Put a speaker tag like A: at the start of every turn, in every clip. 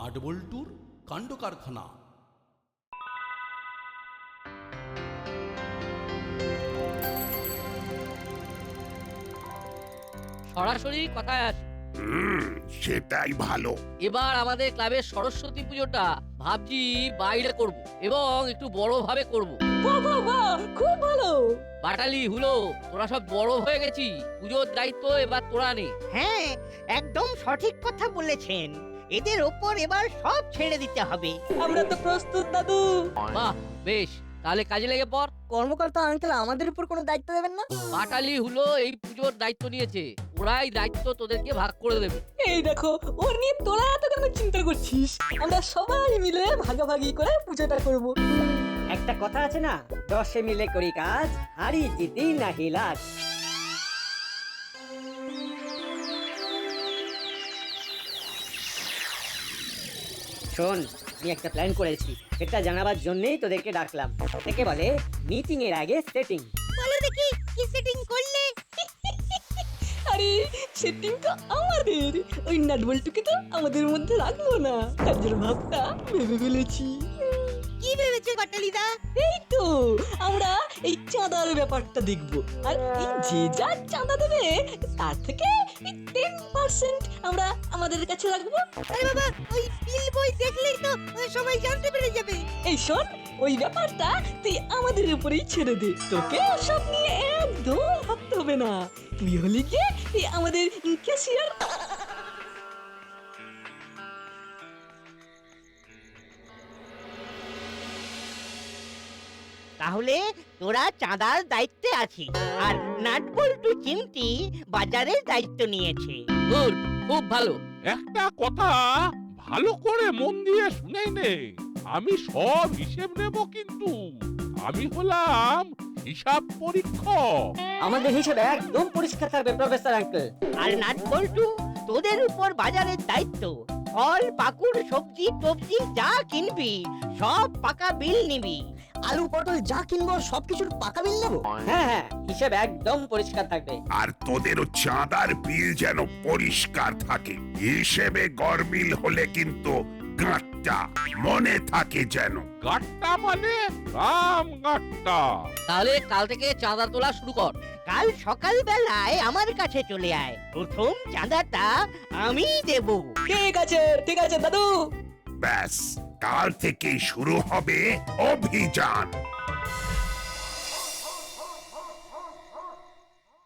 A: নাটবল্টুর কাণ্ড কারখানা।
B: সরাসরি কথায় আসি,
C: সেটাই ভালো।
B: এবার আমাদের ক্লাবের সরস্বতী পুজোটা ভাবছি বাইরে করব এবং একটু বড় ভাবে করব।
D: খুব ভালো।
B: বাটালি হুলো তোরা সব বড় হয়ে গেছি, পুজোর দায়িত্ব এবার তোরা নে।
E: হ্যাঁ, একদম সঠিক কথা বলেছেন। এদের ওপর এবার সব ছেড়ে দিতে হবে।
D: আমরা তো প্রস্তুত দাদু।
B: বাহ বেশ, তাহলে কাজে লেগে পড়।
D: কর্মকর্তা আঙ্কেল আমাদের উপর কোনো দায়িত্ব দেবেন না?
B: বাটালি হুলো এই পুজোর দায়িত্ব নিয়েছে, ওরাই দায়িত্ব তোদেরকে ভাগ করে দেবে।
D: এই দেখো, ওর নিয়ে তোরা এত কেন চিন্তা করছিস? আমরা সবাই মিলে ভাগাভাগি করে পুজোটা করব।
F: একটা কথা আছে না, 10 মিলে করি কাজ, হারি জিতি নাহি লাজ। শোন, আমি একটা প্ল্যান করেছি, এটা জানাবার জন্যই তোদেরকে ডাকলাম। একে বলে মিটিং এর আগে সেটিং।
E: বলো দেখি কি সেটিং করলে?
D: আরে সেটিং তো আমাদের, ওই নাটবল্টুকে তো আমাদের মধ্যে রাখবো না। কাজের ভাবটা ভেবে ফেলেছি।
E: কি ভেবেছো বাটালিদা?
D: এই তো আমরা এই চাঁদার ব্যাপারটা দেখব, আর এই যে যা চাঁদা দেবে তার থেকে 10% আমরা আমাদের কাছে রাখবো।
E: আরে বাবা, ওই বিল বই দেখলেই তো সবাই জানতে পেরে যাবে।
D: এই শোন, ওই ব্যাপারটা তুই আমাদের উপরেই ছেড়ে দে, তোকে ওসব নিয়ে একদম ভাবতে হবে না। তুই হলি গিয়ে এই আমাদের ক্যাশিয়ার।
E: তাহলে তোরা চাঁদার দায়িত্বে আছিস, আর নাটবল্টু চিমটি বাজারের দায়িত্ব নিয়েছে।
B: গুড, খুব ভালো।
C: একটা কথা ভালো করে মন দিয়ে শুনে নে, আমি সব হিসেব নেব, কিন্তু আমি হলাম হিসাব পরীক্ষক।
F: আমাদের হিসেবে একদম পরিষ্কার থাকবে প্রফেসর আঙ্কেল।
E: আর নাটবল্টু, তোদের উপর বাজারের দায়িত্ব। ফল পাকুড় সবজি টবজি যা কিনবি সব পাকা বিল নিবি।
D: আলু পটল যা কিনবো সবকিছুর পাকা বিল নেবো।
F: হ্যাঁ হ্যাঁ, হিসেব একদম পরিষ্কার থাকবে।
C: আর তোদেরও চাঁদার বিল যেন পরিষ্কার থাকে। হিসেবে গরমিল হলে কিন্তু গাঁটটা মনে থাকে যেন। গাঁটটা মানে রাম গাঁটটা।
B: তাহলে কাল থেকে চাঁদা তোলা শুরু কর।
E: কাল সকাল বেলায় আমার কাছে চলে আয়, প্রথম চাঁদাটা আমি দেব।
D: ঠিক আছে দাদু।
C: ব্যাস, কাল থেকেই শুরু হবে অভিযান।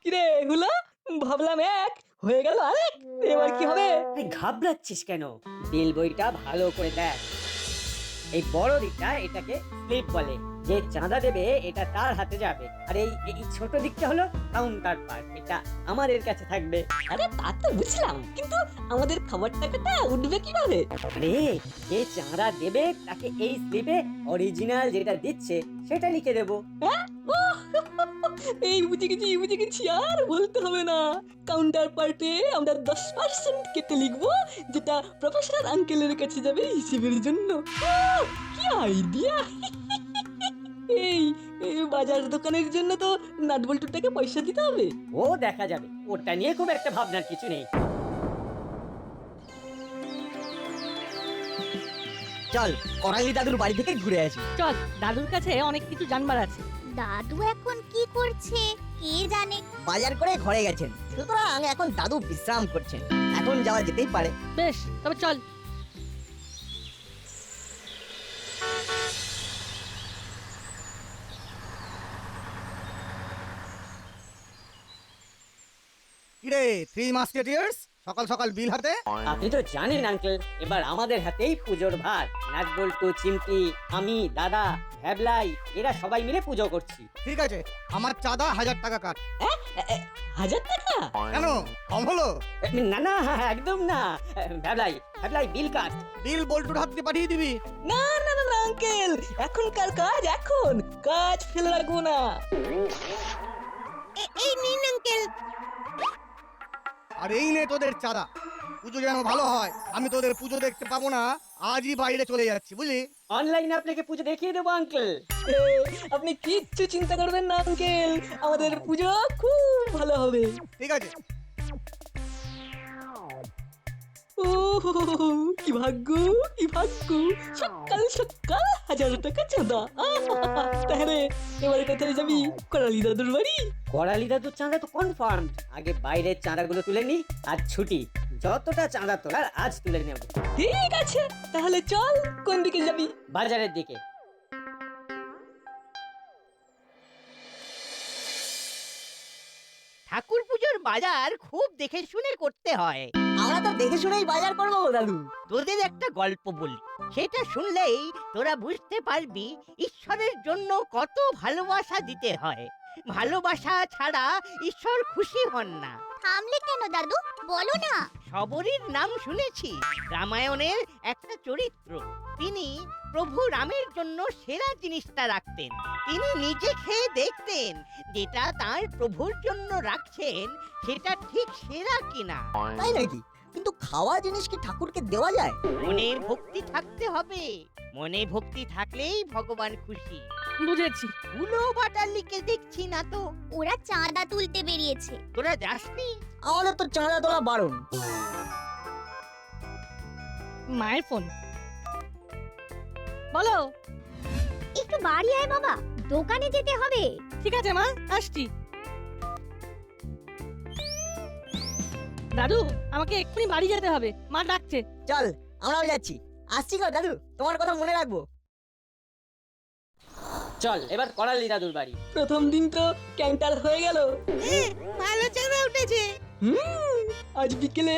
D: কিরে হুলা, ভাবলাম এক, হয়ে গেল আরেক। এবার কি হবে?
F: তুই ঘাবড়াচ্ছিস কেন? বিল বইটা ভালো করে দেখ। এই বড় দিকটা এটাকে স্লিপ বলে, যে চাঁদা দেবে এটা তার হাতে যাবে। আর এই এই ছোট দিকটা হলো কাউন্টার পার্ট, এটা আমাদের কাছে থাকবে।
D: আরে তা তো বুঝলাম, কিন্তু আমাদের খাবার টাকাটা উঠবে কিভাবে?
F: আরে যে চাঁদা দেবে তাকে এই স্লিপে অরিজিনাল যেটা দিচ্ছে সেটা লিখে দেবো।
D: এই বুঝে গেছি, আর বলতে হবে না। কাউন্টার পার্টে আমরা 10% কেটে লিখবো, যেটা প্রফেসর আঙ্কেলের কাছে যাবে হিসেবের জন্য। কি আইডিয়া! এই বাজার দোকানের জন্য তো নাটবল্টুটাকে পয়সা দিতে হবে।
F: ও দেখা যাবে, ওটা নিয়ে খুব একটা ভাবনার কিছু নেই।
D: চল করালি দাদুর বাড়ি থেকে ঘুরে আসি।
G: চল, দাদুর কাছে অনেক কিছু জানবার আছে।
H: দাদু এখন কি করছে কে জানে।
D: বাজার করে ঘরে গেছেন, সুতরাং এখন দাদু বিশ্রাম করছেন। এখন যাওয়া যেতেই পারে।
G: বেশ, তবে চল।
I: কিরে থ্রি মাস্কেটিয়ার্স, সকাল সকাল বিল হাতে?
F: আপনি তো জানেন আঙ্কেল, এবার আমাদের হাতেই পুজোর ভার। নাটবল্টু, চিমটি, আমি, দাদা, ভ্যাবলাই, এরা সবাই মিলে পুজো করছি।
I: ঠিক আছে, আমার চাঁদা 1000 টাকা কাট।
D: 1000 টাকা?
I: কেন, কম হলো?
F: না না, একদম না। ভ্যাবলাই ভ্যাবলাই বিল কাট।
I: বিল বল্টুর হাত দিয়ে পাঠিয়ে দিবি।
D: না আঙ্কেল, এখনকার কাজ এখন, কাজ ফেলে রাখবো না।
E: এই নিন আঙ্কেল।
I: আর এই নে তোদের চাঁদা। পুজো যেন ভালো হয়, আমি তোদের পুজো দেখতে পাবো না, আজই বাইরে চলে যাচ্ছি, বুঝলি?
F: অনলাইনে আপনাকে পুজো দেখিয়ে দেবো আঙ্কেল।
D: আপনি কিচ্ছু চিন্তা করবেন না আঙ্কেল, আমাদের পুজো খুব ভালো হবে।
I: ঠিক আছে।
D: ও কি ভাগ্য, কি ভাগ্য, সকাল সকাল 1000 টাকা চাঁদা। তাহলে এবারে কোথায় যাবি? করালি দাদুর বাড়ি?
F: করালি দাদুর চাঁদা তো কনফার্ম। আগে বাইরের চাঁদাগুলো তুলে নি, আর ছুটি যতটা চাঁদা তোলার আজ তুলে নেব।
D: ঠিক আছে, তাহলে চল। কোন দিকে যাবি?
F: বাজারের দিকে।
E: ঠাকুর পুজোর বাজার খুব দেখে শুনে করতে হয়।
F: আমরা তো দেখে শুনেই বাজার করবো দাদু।
E: তোদের একটা গল্প বলি, সেটা শুনলেই তোরা বুঝতে পারবি ঈশ্বরের জন্য কত ভালোবাসা দিতে হয়। ভালোবাসা ছাড়া ঈশ্বর খুশি হন না।
H: থামলে কেন দাদু, বলো না।
E: সবরীর নাম শুনেছি, রামায়ণের একটা চরিত্র। তিনি প্রভু রামের জন্য সেরা জিনিসটা রাখতেন। তিনি নিজে খেয়ে দেখতেন যেটা তার প্রভুর জন্য রাখছেন সেটা ঠিক সেরা কিনা।
F: তাই নাকি? কিন্তু খাওয়া জিনিস কি ঠাকুরকে দেওয়া যায়?
E: মনে ভক্তি থাকতে হবে, মনে ভক্তি থাকলেই ভগবান খুশি।
G: বুঝেছি।
E: উলো বাটালিকে দেখছি না তো।
H: ওরা চাঁদা তুলতে বেরিয়েছে।
E: তোরা যাসনি?
F: আমাদের তো চাঁদা তোলা বারণ।
G: মায়ের ফোন। বলো।
H: একটু বাড়ি আয় বাবা, দোকানে যেতে হবে।
G: ঠিক আছে মা, আসছি। দাদু, আমাকে এক্ষুনি বাড়ি যেতে হবে, মা ডাকছে।
F: চল, আমরাও যাচ্ছি। আসছি গো দাদু, তোমার কথা মনে রাখবো। চল এবার করালি দাদুর বাড়ি।
D: প্রথম দিন তো ক্যান্টার হয়ে গেল।
E: ভালো চাঁদা উঠেছে।
D: আজ বিকেলে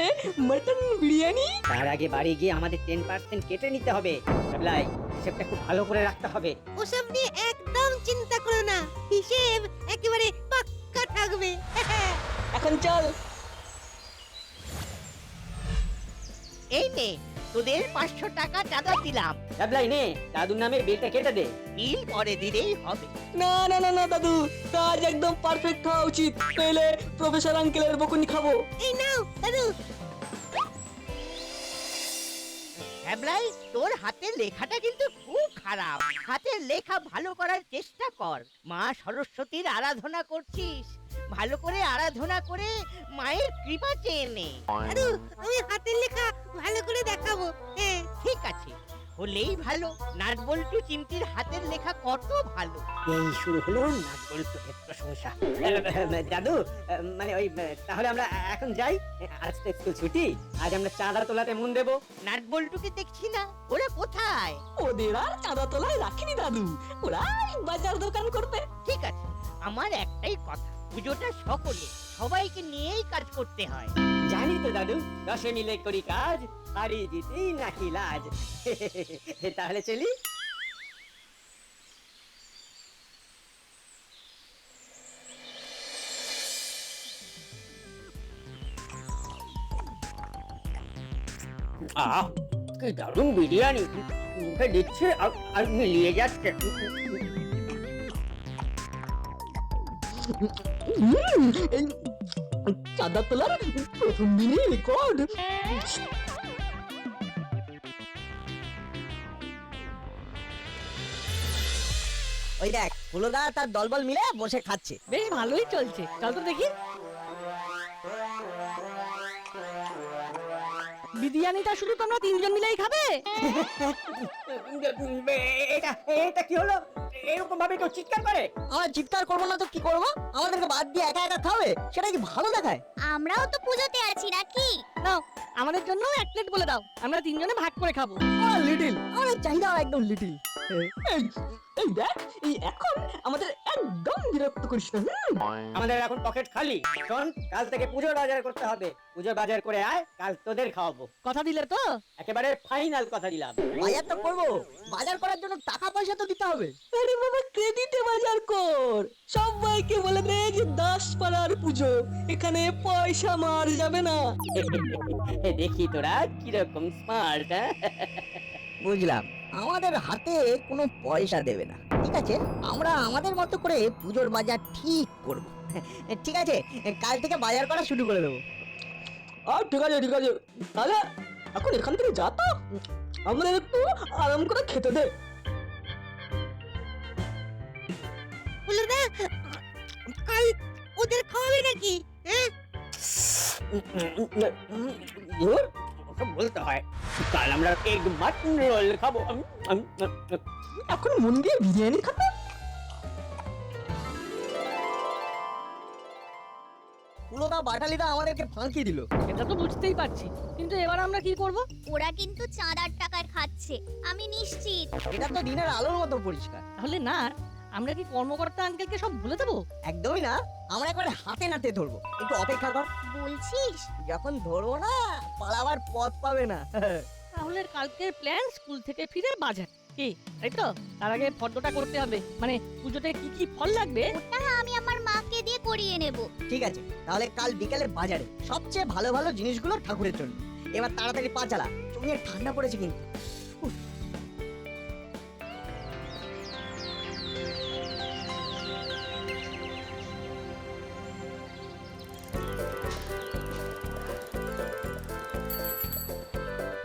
D: মটন বিরিয়ানি।
F: তার আগে বাড়ি গিয়ে আমাদের 10% কেটে নিতে হবে। সাবলাই, হিসেবটা খুব ভালো করে রাখতে হবে।
E: ওসব নিয়ে একদম চিন্তা করো না, হিসেব একেবারে পাক্কা থাকবে।
D: এখন চল।
E: এই নে, তোদের 500 টাকা চাঁদা দিলাম।
F: সাবলাই নে, দাদুর নামে বিলটা কেটে দে।
E: বিল পরে দিলেই হবে।
D: না না না না দাদু, কাজ একদম পারফেক্ট হওয়া উচিত, নইলে প্রফেসর আঙ্কেলের বকুনি খাবো।
E: এই নাও দাদু। হ্যাবলাই, তোর হাতের লেখাটা কিন্তু খুব খারাপ। হাতের লেখা ভালো করার চেষ্টা কর। মা সরস্বতীর আরাধনা করছিস, ভালো করে আরাধনা করে মায়ের কৃপা চেয়ে নে। দাদু, আমি হাতের লেখা ভালো করে দেখাবো। হ্যাঁ ঠিক আছে, হলেই ভালো। নাটবল্টু চিমটির হাতের লেখা কত ভালো।
F: এই শুরু হলো নাটবল্টুর প্রশংসা। দাদু, মানে ওই তাহলে আমরা এখন যাই। আজ তো স্কুল ছুটি, আজ আমরা চাঁদা তোলাতে মন দেবো।
E: নাটবল্টুকে দেখছি না, ওরা কোথায়?
D: ওদের আর চাঁদা তোলায় রাখিনি দাদু, ওরা বাজার দোকান করবে।
E: ঠিক আছে, আমার একটাই কথা, পুজোটা সকলে সবাইকে নিয়েই কাজ করতে হয়।
F: জানি তো দাদু, দশে মিলে করি কাজ, হারি জিতি নাকি লাজ। তাহলে চলি। আহ, কি দারুণ বিরিয়ানি! মুখে দিচ্ছে আর মিলিয়ে যাচ্ছে।
D: এই চাঁদা তোলার প্রথম দিনই রেকর্ড।
F: ওই দেখ, হুলোদা তার দলবল মিলে বসে খাচ্ছে।
G: বেশ ভালোই চলছে, চল তো দেখি। বিরিয়ানিটা শুধু তোমরা 3 জন মিলেই খাবে?
F: এটা এটা কি হলো? এরকম ভাবে কেউ চিৎকার করে? আমরা চিৎকার করবো না তো কি করবো? আমাদেরকে বাদ দিয়ে একা একা খাবে, সেটা কি ভালো দেখায়?
H: আমরাও তো পুজোতে আছি নাকি?
G: নাও, আমাদের জন্য 1 প্লেট বলে দাও, আমরা 3 জনে ভাগ করে খাবো।
F: লিটিল, আমাদের চাহিদা একদম লিটিল।
D: এই দেখ, এই এখন আমাদের একদম বিরক্ত করিস না।
F: আমাদের এখন পকেট খালি। শোন, কাল থেকে পুজোর বাজার করতে হবে। পুজোর বাজার করে আয়, কাল তোদের খাওয়াবো।
G: কথা দিলে তো?
F: একেবারে ফাইনাল কথা দিলাম। বাজার তো করবো, বাজার করার জন্য টাকা পয়সা তো দিতে হবে।
D: আরে বাবা, ক্রেডিটে বাজার কর। সবাইকে বলে দে যে 10 পাড়ার পুজো, এখানে পয়সা মার যাবে না।
F: দেখি তোরা কিরকম স্মার্ট। বুঝলাম, আমাদের হাতে কোনো পয়সা দেবে না। ঠিক আছে, আমরা আমাদের মতো করে পুজোর বাজার ঠিক করব। ঠিক আছে, কাল থেকে বাজার করা শুরু করে দেবো।
D: ঠিক আছে ঠিক আছে, তাহলে এখন এখান থেকে যা তো, আমাদের একটু আরাম করে খেতে দে।
E: কাল ওদের খাওয়াবে নাকি?
F: সব বলতে হয়। কাল আমরা এগ মাটন রোল খাবো।
D: এখন মন দিয়ে বিরিয়ানি খাবে। পুরোটা বাটালিটা আমাদেরকে ফাঁকি দিল।
G: এটা তো বুঝতেই পারছি, কিন্তু এবার আমরা কি করব?
H: ওরা কিন্তু চাঁদার টাকায় খাচ্ছে আমি নিশ্চিত।
D: এটা তো দিনের আলোর মতো পরিষ্কার।
G: তাহলে না, আমরা কি কর্মকর্তা আঙ্কেলকে সব বলে দেবো?
D: একদমই না, আমরা একবার হাতে নাতে ধরবো। একটু অপেক্ষা কর,
H: বলছিস?
D: যখন ধরবো না পালাবার পথ পাবে না।
G: তাহলে কালকের প্ল্যান স্কুল থেকে ফিরে বাজার, কি তাই তো? তার আগে ফর্দটা করতে হবে, মানে পুজোতে কি কি ফল লাগবে।
H: ওটা আমি আমার মাকে দিয়ে করিয়ে নেব।
D: ঠিক আছে, তাহলে কাল বিকালে বাজারে সবচেয়ে ভালো ভালো জিনিসগুলো ঠাকুরের জন্য। এবার তাড়াতাড়ি পা চালা, চোখে ঠান্ডা পড়েছে কিন্তু।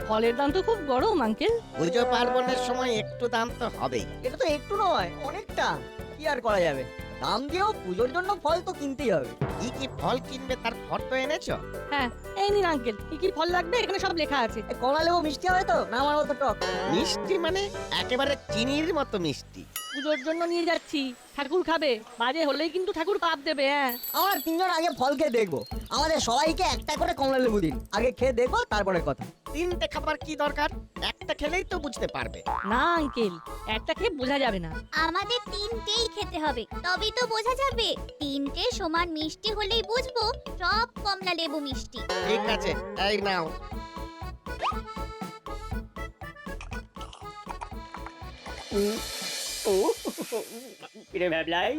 G: ফলের দাম তো খুব গরম আঙ্কেল।
J: পুজো পার্বণের সময় একটু দাম তো হবেই।
D: এটা তো একটু নয়, অনেকটা। কি আর করা যাবে, দাম দিয়েও পুজোর জন্য ফল তো কিনতেই হবে।
J: কি কি ফল কিনবে তার ফর্দ এনেছো?
G: হ্যাঁ, এই নিন আঙ্কেল, কি কি ফল লাগবে এখানে সব লেখা আছে।
D: এই কমলা লেবু মিষ্টি হবে তো, না আমার মতো টক?
J: মিষ্টি মানে একেবারে চিনির মতো মিষ্টি।
G: পুজোর জন্য নিয়ে যাচ্ছি, ঠাকুর খাবে, বাজে হলেই কিন্তু ঠাকুর পাপ দেবে। হ্যাঁ,
D: আমরা তিনজন আগে ফল খেয়ে দেখবো। আমাদের সবাইকে একটা করে কমলা লেবু দিন, আগে খেয়ে দেখবো তারপরে কথা।
J: তিনটে খাবার কি দরকার? একটা খেলেই তো বুঝতে পারবে।
G: না আঙ্কেল, একটা খেয়ে বোঝা যাবে না।
H: আমাদের তিনটেই খেতে হবে, তবেই তো বোঝা যাবে। তিনটে সমান মিষ্টি হলেই বুঝবো সব কমলা লেবু মিষ্টি।
J: ঠিক আছে, এই নাও।
F: ও কিরে ভ্যাবলাই,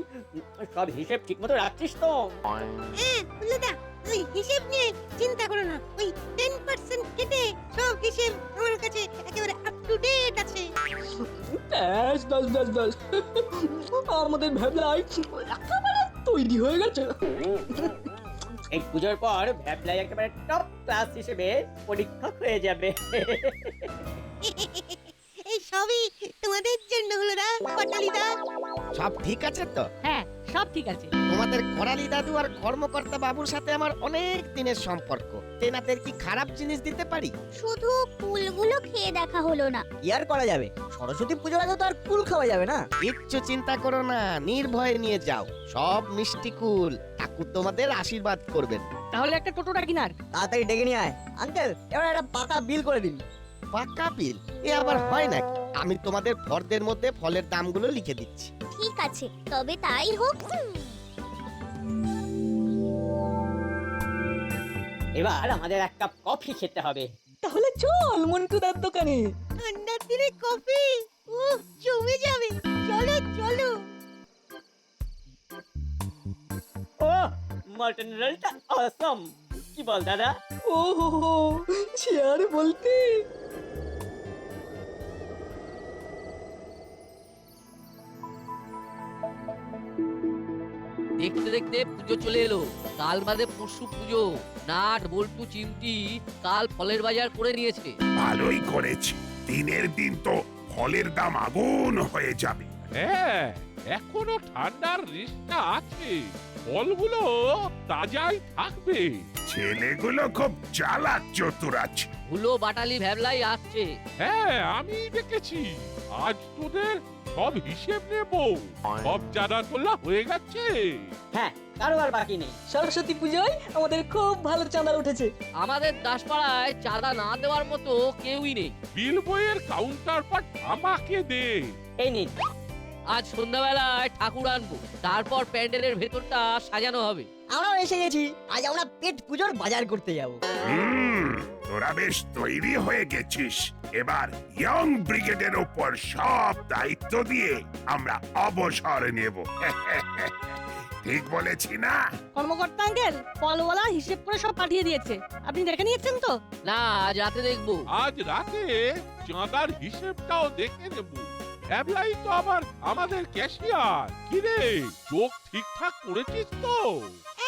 F: সব হিসেব ঠিক মতো রাখছিস তো?
E: ওই হিসেব নিয়ে চিন্তা করো না, ওই 10% কেটে সব হিসেব আমার কাছে একেবারে আপ টু ডেট আছে।
D: ব্যাস ব্যাস ব্যাস ব্যাস, আমাদের ভেবলাই একেবারে তৈরি হয়ে গেছে।
F: এই পুজোর পর ভ্যাবলাই একেবারে টপ ক্লাস হিসেবে পরীক্ষক হয়ে যাবে।
E: এই সবই তোমাদের জন্য হলো না পাটালিদা।
J: সব ঠিক আছে তো?
G: হ্যাঁ, সব ঠিক আছে।
J: তোমাদের করালি দাদু আর কর্মকর্তা বাবুর সাথে আমার অনেক দিনের সম্পর্ক। তেনাদের কি খারাপ জিনিস দিতে পারি?
H: শুধু ফুলগুলো খেয়ে দেখা হলো না।
D: কি আর করা যাবে, সরস্বতী পুজোর আগে তো আর কুল খাওয়া যাবে না।
J: কিচ্ছু চিন্তা করো না, নির্ভয়ে নিয়ে যাও। সব মিষ্টি কুল ঠাকুর তোমাদের আশীর্বাদ করবেন।
G: তাহলে একটা টোটোটা কিনার।
D: তাড়াতাড়ি ডেকে নিয়ে আয়। আঙ্কেল, এবার একটা পাকা বিল করে দিন।
J: পাকা বিল? এ আবার হয় নাকি? আমি তোমাদের ফর্দের মধ্যে ফলের দামগুলো লিখে দিচ্ছি।
H: ঠিক আছে, তবে তাই হোক।
F: এবার আমাদের এক কাপ কফি খেতে হবে।
D: তাহলে চল মন্টুদার দোকানে।
E: ঠান্ডার দিনে কফি, উহ জমে যাবে। চলো চলো।
F: ও মটন রোলটা অসম, কি বল দাদা?
D: ও হো হো, সে আর বলতে।
B: দেখতে দেখতে পুজো চলে এলো। কাল বাদে পরশু পুজো। নাট বল্টু চিমটি কাল ফলের বাজার করে নিয়েছে।
C: ভালোই করেছে, দিনের দিন তো ফলের দাম আগুন হয়ে যাবে।
K: হ্যাঁ, এখনো ঠান্ডার রেশটা আছে, ফলগুলো তাজাই থাকবে।
C: ছেলেগুলো খুব চালাক চতুর আছে।
B: হুলো বাটালি ভ্যাবলাই আসছে।
K: হ্যাঁ, আমি দেখেছি। আজ তোদের সব হিসেব নেব। সব জানা তোলা হয়ে গেছে।
F: হ্যাঁ, কারো আর বাকি নেই।
D: সরস্বতী পুজোয় আমাদের খুব ভালো চাঁদা উঠেছে।
B: আমাদের দাসপাড়ায় চাঁদা না দেওয়ার মতো কেউই নেই।
K: বিল বইয়ের কাউন্টার পার্ট আমাকে দে।
F: এই নিন।
B: আজ সন্ধ্যাবেলায় ঠাকুর আনবো, তারপর প্যান্ডেলের ভেতরটা সাজানো হবে।
D: আমরাও এসে গেছি, আজ আমরা পেট পুজোর বাজার করতে যাব।
C: তোরা বেশ তৈরি হয়ে গেছিস। এবার ইয়ং ব্রিগেডের উপর সব দায়িত্ব দিয়ে আমরা অবসর নেব। ঠিক বলেছি না?
G: কর্মকর্তা আঙ্কেল, ফলওয়ালা হিসেব করে সব পাঠিয়ে দিয়েছে, আপনি দেখে নিয়েছেন তো?
B: না, আজ রাতে দেখবো।
K: আজ রাতে চাঁদার হিসেবটাও দেখে নেব। ভ্যাবলাই তো আবার আমাদের ক্যাশিয়ার। কিরে, চোখ ঠিকঠাক করেছিস তো?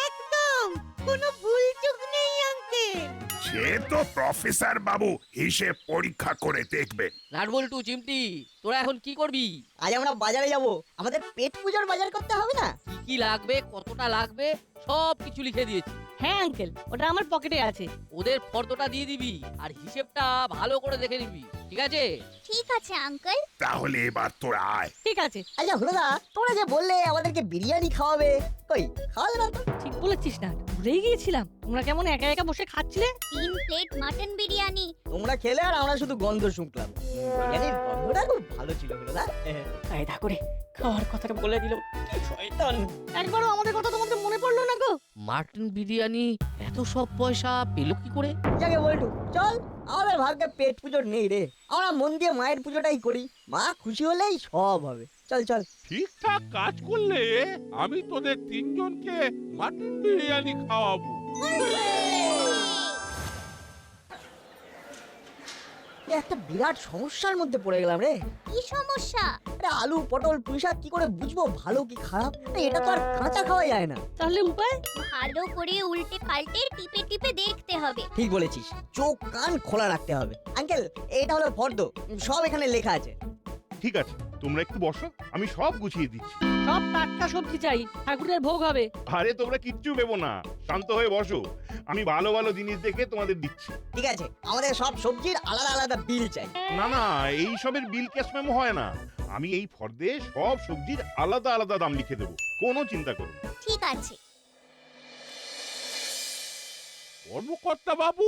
E: একদম কোনো ভুল চুক নেই আঙ্কেল।
C: সে তো প্রফেসর বাবু হিসেব পরীক্ষা করে দেখবে।
B: নাট বল্টু চিমটি তোরা এখন কি করবি?
E: আজ আমরা বাজারে যাব, আমাদের পেট পূজার বাজার করতে হবে না?
B: কি কি লাগবে, কতটা লাগবে সব কিছু লিখে দিয়েছি।
G: হ্যাঁ আঙ্কেল, ওটা আমার পকেটে আছে।
B: ওদের ফর্দটা দিয়ে দিবি আর হিসেবটা ভালো করে দেখে নিবি, ঠিক আছে?
H: ঠিক আছে আঙ্কেল।
C: তাহলে এবার তোরা আয়।
G: ঠিক আছে।
E: আচ্ছা হলোদা, তোমরা যে বললে আমাদেরকে বিরিয়ানি খাওয়াবে, কই খাওয়ালে না তো?
G: ঠিক বলেছিস না, ভুলেই গিয়েছিলাম। তোমরা কেমন একা একা বসে খাচ্ছিলে?
H: 3 প্লেট মাটন বিরিয়ানি।
E: তোমরা খেলে আর আমরা শুধু গন্ধ শুনলাম। বিরিয়ানির গন্ধটা খুব ভালো ছিল হলোদা।
F: কায়দা করে খাওয়ার কথাটা বলে দিল, কি শয়তান!
G: একবারও আমাদের কথা তোমাদের মনে পড়লো না গো?
B: মাটন বিরিয়ানি এত সব পয়সা পেল কি করে?
E: যাকে বলটু চল, আমাদের ভাগ্যে পেট পুজো নেই রে। আমরা মন দিয়ে মায়ের পুজোটাই করি, মা খুশি হলেই সব হবে। চল চল।
K: ঠিকঠাক কাজ করলে আমি তোদের তিনজনকে মাটন বিরিয়ানি খাওয়াবো।
E: একটা বিরাট সমস্যার মধ্যে পড়ে গেলাম রে।
H: কি সমস্যা?
E: আরে আলু পটল পুঁই শাক কি করে বুঝবো ভালো কি খারাপ? এটা তো আর কাঁচা খাওয়া যায় না।
G: তাহলে উপায়?
H: ভালো করে উল্টে পাল্টে টিপে টিপে দেখতে হবে।
E: ঠিক বলেছিস, চোখ কান খোলা রাখতে হবে। আঙ্কেল, এটা হলো ফর্দ, সব এখানে লেখা আছে।
L: ঠিক আছে, তোমরা একটু বসো, আমি সব গুছিয়ে দিচ্ছি।
G: সব টাটকা সবজি চাই, ঠাকুরের ভোগ হবে।
L: আরে তোমরা কিচ্ছু ভেবো না, শান্ত হয়ে বসো, আমি ভালো ভালো জিনিস দেখে তোমাদের দিচ্ছি।
E: ঠিক আছে, আমাদের সব সবজির আলাদা আলাদা বিল চাই।
L: না না, এই সবের বিল ক্যাশ মেমো হয় না, আমি এই ফর্দে সব সবজির আলাদা আলাদা দাম লিখে দেবো, কোনো চিন্তা করো না।
H: ঠিক আছে।
K: কর্মকর্তা বাবু,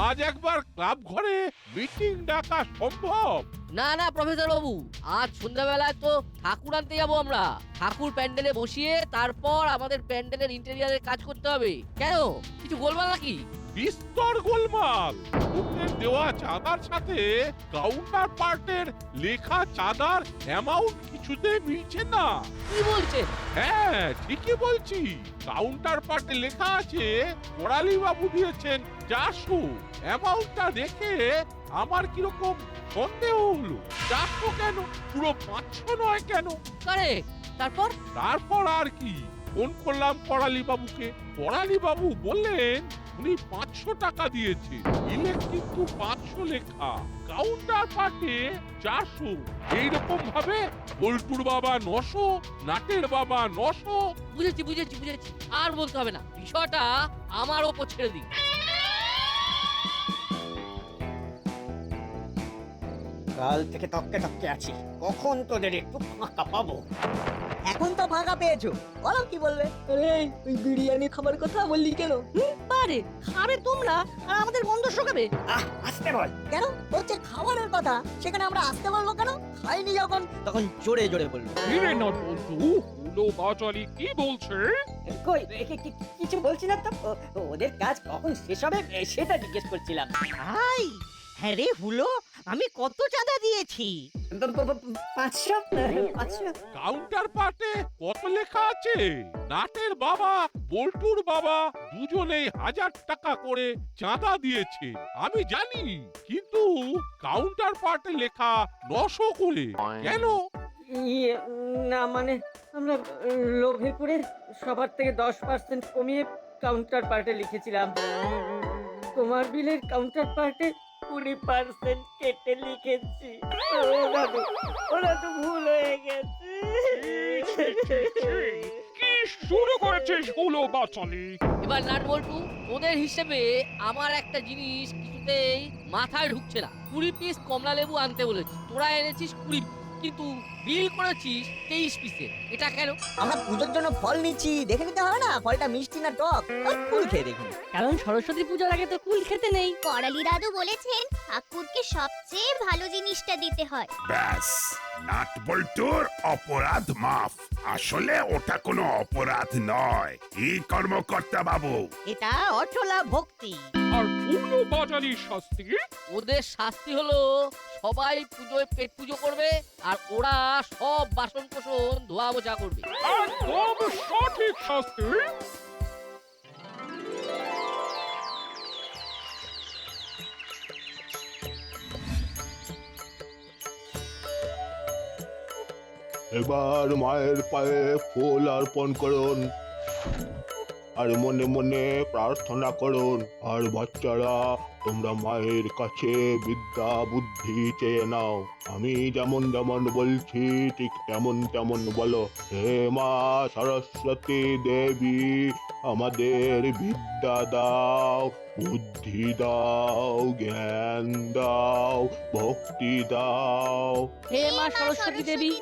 K: আজ একবার ক্লাব ঘরে মিটিং ডাকা সম্ভব?
B: না না প্রফেসর বাবু, আজ সন্ধ্যাবেলায় তো ঠাকুর আনতে যাবো আমরা। ঠাকুর প্যান্ডেলে বসিয়ে তারপর আমাদের প্যান্ডেলের ইন্টেরিয়ারের কাজ করতে হবে। কেন, কিছু বলবা নাকি?
K: বিস্তর গোলমাল। ওদের দেওয়া চাঁদার সাথে কাউন্টার পার্টের লেখা চাঁদার অ্যামাউন্ট কিছুতে মিলছে না।
B: কি বলছেন?
K: হ্যাঁ ঠিকই বলছি। কাউন্টার পার্টে লেখা আছে পড়ালি বাবু দিয়েছেন 400। অ্যামাউন্টটা দেখে আমার কিরকম সন্দেহ হলো। 400 কেন, পুরো 500 নয় কেন?
B: কারেক্ট। তারপর?
K: তারপর আর কি, ফোন করলাম পড়ালি বাবুকে। পড়ালি বাবু বললেন উনি 500 টাকা দিয়েছে, বিলে কিন্তু 500 লেখা, কাউন্টার পার্টে 400। এইরকম ভাবে বল্টুর বাবা 900, নাটের বাবা 900।
B: বুঝেছি বুঝেছি বুঝেছি, আর বলতে হবে না, বিষয়টা আমার ওপর ছেড়ে দিন।
F: কাল থেকে তককে তককে আছি, কখন তোদের একটু ফাঁকা পাবো।
E: এখন তো ফাঁকা পেয়েছো, বলো কি বলবে?
D: আরে ওই বিরিয়ানি খাবার কথা বললি কেন?
G: পারে খাবে তোমরা আর আমাদের গন্ধ শোকাবে।
F: আসতে বল।
E: কেন হচ্ছে খাবারের কথা, সেখানে আমরা আসতে বলবো কেন? খাইনি যখন, তখন জোরে জোরে বলবো।
K: কি বলছে?
F: কই কিছু বলছি না তো, ওদের কাজ কখন শেষ হবে সেটা জিজ্ঞেস করছিলাম।
E: হাই, হ্যাঁ রে হুলো, আমি কত চাঁদা দিয়েছি?
F: 500।
K: কাউন্টার পার্টে কত লেখা আছে? নাটের বাবা বল্টুর বাবা দুজনেই 1000 টাকা করে চাঁদা দিয়েছে, আমি জানি, কিন্তু কাউন্টার পার্টে লেখা 900 করে কেন?
F: না মানে আমরা লোভে করে সবার থেকে 10% কমিয়ে কাউন্টার পার্টে লিখেছিলাম। তোমার বিলের কাউন্টার পার্টে 20% কেটে লিখেছি। ওরা তো ভুল হয়ে গেছে।
K: কি শুরু করেছিস হুলো বাচালি?
B: এবার নাট বল্টু, ওদের হিসেবে আমার একটা জিনিস কিছুতেই মাথায় ঢুকছে না। 20 পিস কমলা লেবু আনতে বলেছি, তোরা এনেছিস 20 পিস, কিন্তু বিল করেছিস 23 পিসে। এটা কেন?
E: আমরা পুজোর জন্য ফল নিচ্ছি, দেখে নিতে হবে না ফলটা মিষ্টি না টক? ফুল খেয়ে দেখুন।
G: কারণ সরস্বতী পূজার আগে তো কুল খেতে নেই।
H: করালি দাদু বলেছেন ঠাকুরকে সবচেয়ে ভালো জিনিসটা দিতে হয়।
C: ব্যাস, নাট বল্টুর অপরাধ মাফ। আসলে ওটা কোনো অপরাধ নয়। কি কর্মকর্তা বাবু?
E: এটা অচলা ভক্তি।
K: আর হুলো বাচালির শাস্তি?
B: ওদের শাস্তি হলো সবাই পুজোয় পেট পুজো করবে আর ওরা সব বাসন কোসন ধোয়া মোছা করবে।
K: একদম সঠিক শাস্তি।
M: এবার মায়ের পায়ে ফুল অর্পণ করুন। আর মনে মনে প্রার্থনা করুন। আর বাচ্চারা, তোমরা মায়ের কাছে বিদ্যা বুদ্ধি চেয়ে নাও। আমি যেমন যেমন বলছি ঠিক তেমন তেমন বলো। হে মা সরস্বতী দেবী, আমাদের বিদ্যা দাও, বুদ্ধি দাও, জ্ঞান দাও, ভক্তি দাও।
G: হে মা সরস্বতী দেবী,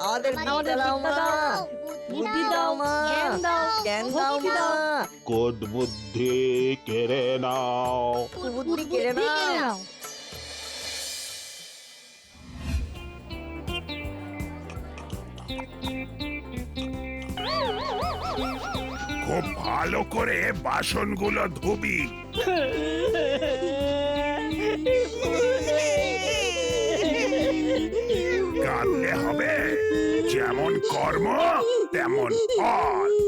H: আমাদের
G: আমাদের বিদ্যা দাও, বুদ্ধি দাও, জ্ঞান দাও, ভক্তি দাও।
M: কোদ বুদ্ধি কেড়ে নাও।
G: বুদ্ধি কেড়ে নাও।
C: খুব ভালো করে বাসনগুলো ধুবি। কাঁদলে হবে, যেমন কর্ম তেমন ফল।